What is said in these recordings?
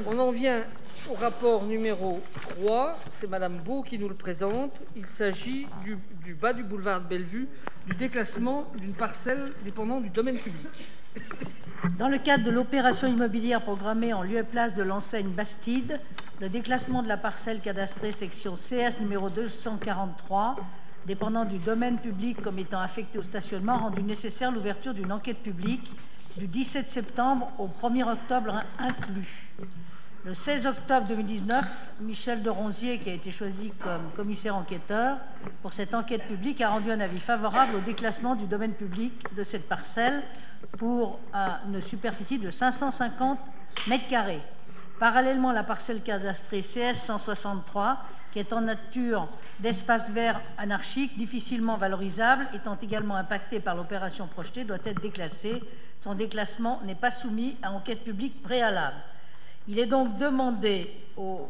On en vient au rapport numéro 3. C'est Madame Beau qui nous le présente. Il s'agit du bas du boulevard de Bellevue, du déclassement d'une parcelle dépendant du domaine public. Dans le cadre de l'opération immobilière programmée en lieu et place de l'enseigne Bastide, le déclassement de la parcelle cadastrée section CS numéro 243, dépendant du domaine public comme étant affecté au stationnement, a rendu nécessaire l'ouverture d'une enquête publique du 17 septembre au 1er octobre inclus. Le 16 octobre 2019, Michel de Ronzier, qui a été choisi comme commissaire enquêteur pour cette enquête publique, a rendu un avis favorable au déclassement du domaine public de cette parcelle pour une superficie de 550 m². Parallèlement, la parcelle cadastrée CS 163, qui est en nature d'espace vert anarchique, difficilement valorisable, étant également impactée par l'opération projetée, doit être déclassée. Son déclassement n'est pas soumis à enquête publique préalable. Il est donc demandé au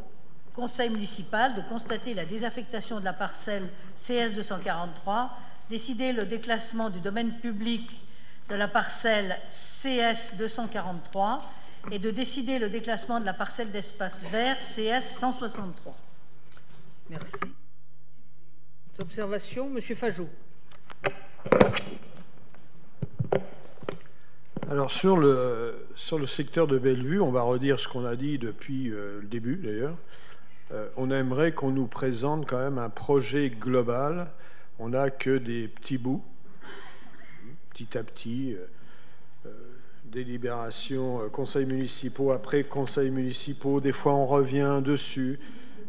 conseil municipal de constater la désaffectation de la parcelle CS 243, décider le déclassement du domaine public de la parcelle CS 243 et de décider le déclassement de la parcelle d'espace vert CS 163. Merci. Observations, Monsieur Fajot. Alors sur le secteur de Bellevue, on va redire ce qu'on a dit depuis le début d'ailleurs. On aimerait qu'on nous présente quand même un projet global. On n'a que des petits bouts, petit à petit, délibération, conseils municipaux, après conseils municipaux, des fois on revient dessus.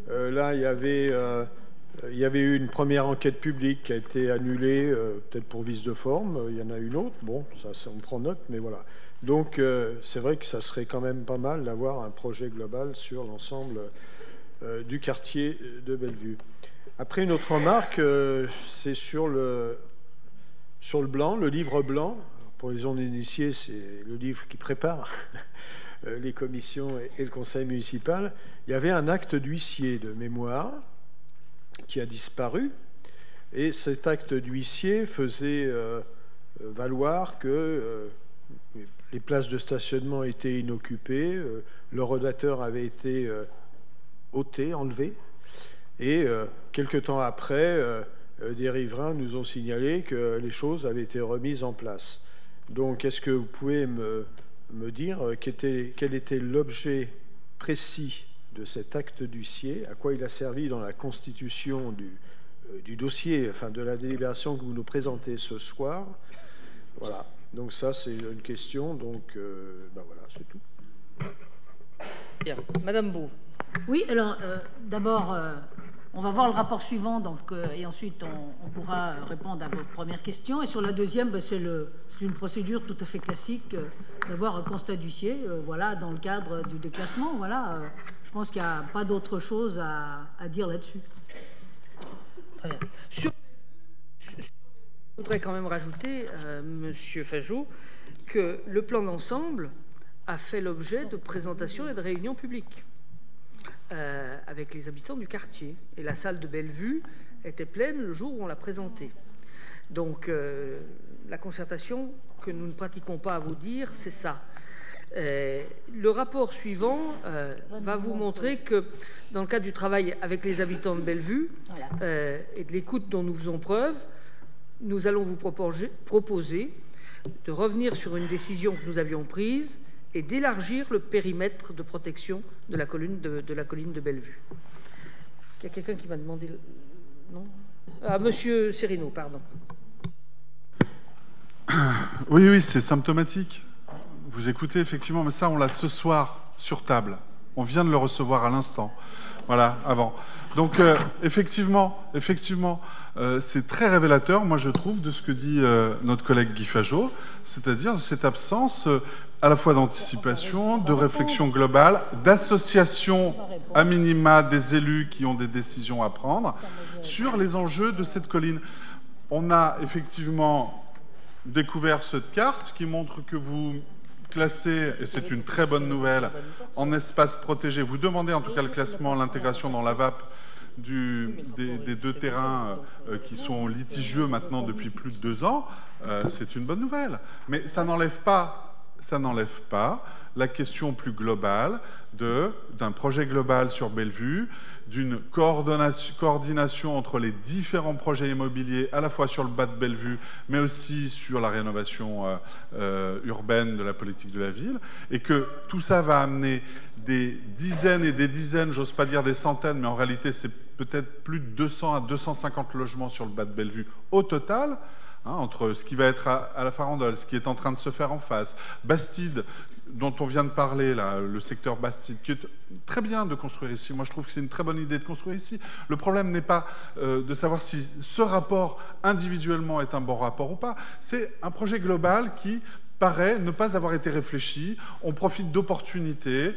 Là, il y avait eu une première enquête publique qui a été annulée, peut-être pour vice de forme. Il y en a une autre. Bon, ça on prend note, mais voilà. Donc, c'est vrai que ça serait quand même pas mal d'avoir un projet global sur l'ensemble du quartier de Bellevue. Après, une autre remarque, c'est sur le blanc, le livre blanc. Pour les non-initiés, c'est le livre qui prépare les commissions et le conseil municipal. Il y avait un acte d'huissier de mémoire qui a disparu, et cet acte d'huissier faisait valoir que les places de stationnement étaient inoccupées, le rodateur avait été ôté, enlevé, et quelque temps après, des riverains nous ont signalé que les choses avaient été remises en place. Donc, est-ce que vous pouvez me dire quel était l'objet précis de cet acte d'huissier, à quoi il a servi dans la constitution du dossier, enfin de la délibération que vous nous présentez ce soir. Voilà, donc ça c'est une question, donc ben voilà, c'est tout. Bien, Madame Beau. Oui, alors d'abord, on va voir le rapport suivant, donc, et ensuite on pourra répondre à vos premières questions. Et sur la deuxième, ben, c'est une procédure tout à fait classique d'avoir un constat d'huissier, voilà, dans le cadre du déclassement, voilà. Je pense qu'il n'y a pas d'autre chose à dire là-dessus. Très bien. Je voudrais quand même rajouter, Monsieur Fajot, que le plan d'ensemble a fait l'objet de présentations et de réunions publiques avec les habitants du quartier. Et la salle de Bellevue était pleine le jour où on l'a présenté. Donc, la concertation que nous ne pratiquons pas à vous dire, c'est ça. Le rapport suivant va vous montrer que dans le cadre du travail avec les habitants de Bellevue et de l'écoute dont nous faisons preuve, nous allons vous proposer de revenir sur une décision que nous avions prise et d'élargir le périmètre de protection de la colline de Bellevue. Il y a quelqu'un qui m'a demandé... Non ? Ah, Monsieur Serino, pardon. Oui, c'est symptomatique. Vous écoutez, effectivement, mais ça, on l'a ce soir sur table. On vient de le recevoir à l'instant. Voilà, avant. Donc, effectivement, c'est très révélateur, moi, je trouve, de ce que dit notre collègue Guy Fajot, c'est-à-dire cette absence à la fois d'anticipation, de réflexion globale, d'association à minima des élus qui ont des décisions à prendre sur les enjeux de cette colline. On a effectivement découvert cette carte qui montre que vous classez, et c'est une très bonne nouvelle, en espace protégé. Vous demandez en tout cas le classement, l'intégration dans la VAP des deux terrains qui sont litigieux maintenant depuis plus de 2 ans. C'est une bonne nouvelle. Mais ça n'enlève pas la question plus globale d'un projet global sur Bellevue, d'une coordination entre les différents projets immobiliers, à la fois sur le bas de Bellevue, mais aussi sur la rénovation urbaine de la politique de la ville, et que tout ça va amener des dizaines et des dizaines, j'ose pas dire des centaines, mais en réalité c'est peut-être plus de 200 à 250 logements sur le bas de Bellevue au total, hein, entre ce qui va être à la Farandole, ce qui est en train de se faire en face, Bastide, dont on vient de parler, là, le secteur Bastide, qui est très bien de construire ici. Moi, je trouve que c'est une très bonne idée de construire ici. Le problème n'est pas de savoir si ce rapport individuellement est un bon rapport ou pas. C'est un projet global qui paraît ne pas avoir été réfléchi. On profite d'opportunités.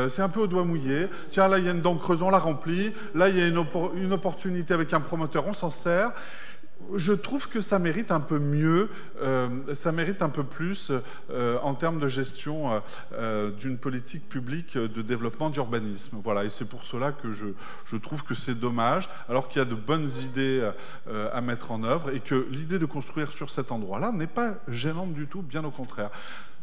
C'est un peu au doigt mouillé. Tiens, là, il y a une dent creuse, on la remplit. Là, il y a une opportunité avec un promoteur, on s'en sert. Je trouve que ça mérite un peu mieux, ça mérite un peu plus en termes de gestion d'une politique publique de développement d'urbanisme. Voilà, et c'est pour cela que je trouve que c'est dommage, alors qu'il y a de bonnes idées à mettre en œuvre et que l'idée de construire sur cet endroit-là n'est pas gênante du tout, bien au contraire.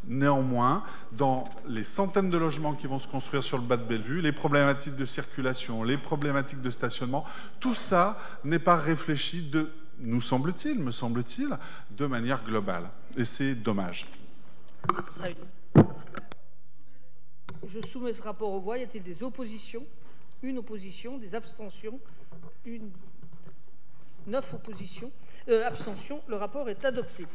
Néanmoins, dans les centaines de logements qui vont se construire sur le bas de Bellevue, les problématiques de circulation, les problématiques de stationnement, tout ça n'est pas réfléchi me semble-t-il, de manière globale. Et c'est dommage. Très bien. Je soumets ce rapport au voix. Y a-t-il des oppositions? Une opposition, des abstentions? 9 oppositions. Abstentions. Le rapport est adopté.